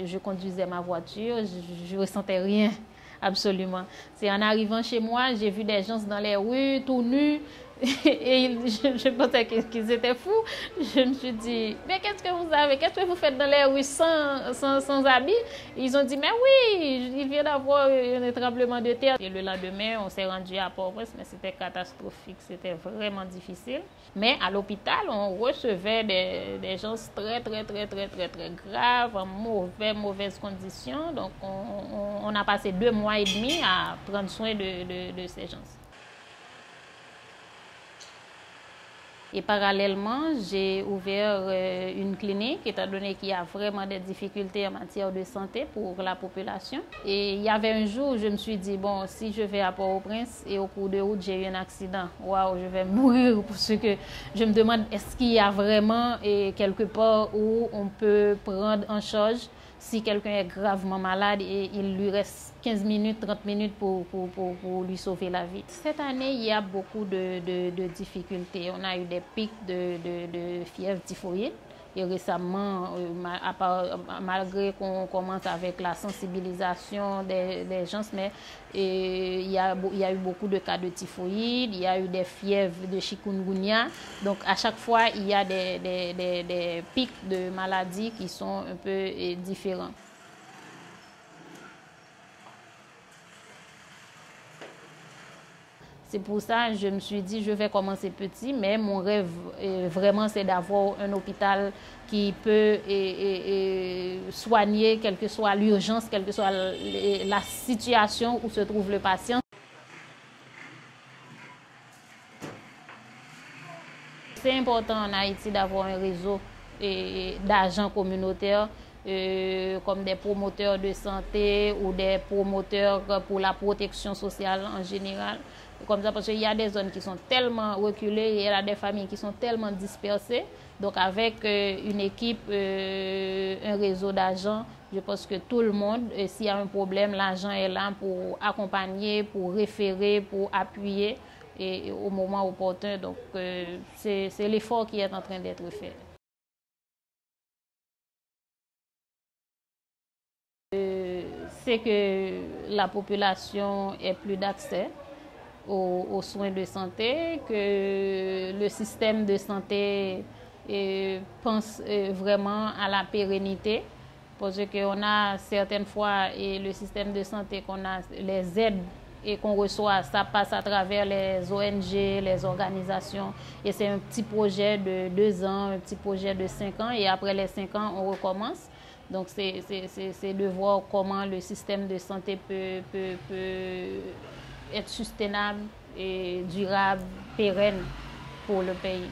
je conduisais ma voiture, je ressentais rien. Absolument. C'est en arrivant chez moi, j'ai vu des gens dans les rues, tout nus, et je pensais qu'ils étaient fous. Je me suis dit, mais qu'est-ce que vous avez? Qu'est-ce que vous faites dans les rues sans habits? Ils ont dit, mais oui, il vient d'avoir un tremblement de terre. Et le lendemain, on s'est rendu à Port-au-Prince, mais c'était catastrophique, c'était vraiment difficile. Mais à l'hôpital, on recevait des gens très graves, en mauvaises conditions. Donc, on a passé 2 mois et demi à prendre soin de ces gens. Et parallèlement, j'ai ouvert une clinique, étant donné qu'il y a vraiment des difficultés en matière de santé pour la population. Et il y avait un jour où je me suis dit, bon, si je vais à Port-au-Prince et au cours de route, j'ai eu un accident, waouh, je vais mourir, parce que je me demande, est-ce qu'il y a vraiment quelque part où on peut prendre en charge si quelqu'un est gravement malade et il lui reste 15 minutes, 30 minutes pour lui sauver la vie. Cette année, il y a beaucoup de difficultés. On a eu des pics de fièvre typhoïde. Et récemment, malgré qu'on commence avec la sensibilisation des gens, mais il y a eu beaucoup de cas de typhoïde, il y a eu des fièvres de chikungunya. Donc, à chaque fois, il y a des pics de maladies qui sont un peu différents. C'est pour ça que je me suis dit, je vais commencer petit, mais mon rêve, vraiment, c'est d'avoir un hôpital qui peut soigner, quelle que soit l'urgence, quelle que soit la situation où se trouve le patient. C'est important en Haïti d'avoir un réseau d'agents communautaires, comme des promoteurs de santé ou des promoteurs pour la protection sociale en général. Comme ça, parce qu'il y a des zones qui sont tellement reculées et il y a des familles qui sont tellement dispersées. Donc avec une équipe, un réseau d'agents, je pense que tout le monde, s'il y a un problème, l'agent est là pour accompagner, pour référer, pour appuyer et au moment opportun. Donc c'est l'effort qui est en train d'être fait. C'est que la population ait plus d'accès aux soins de santé, que le système de santé pense vraiment à la pérennité, parce qu'on a certaines fois le système de santé qu'on a, les aides et qu'on reçoit, ça passe à travers les ONG, les organisations, et c'est un petit projet de 2 ans, un petit projet de 5 ans, et après les 5 ans, on recommence. Donc, c'est de voir comment le système de santé peut être soutenable et durable, pérenne pour le pays.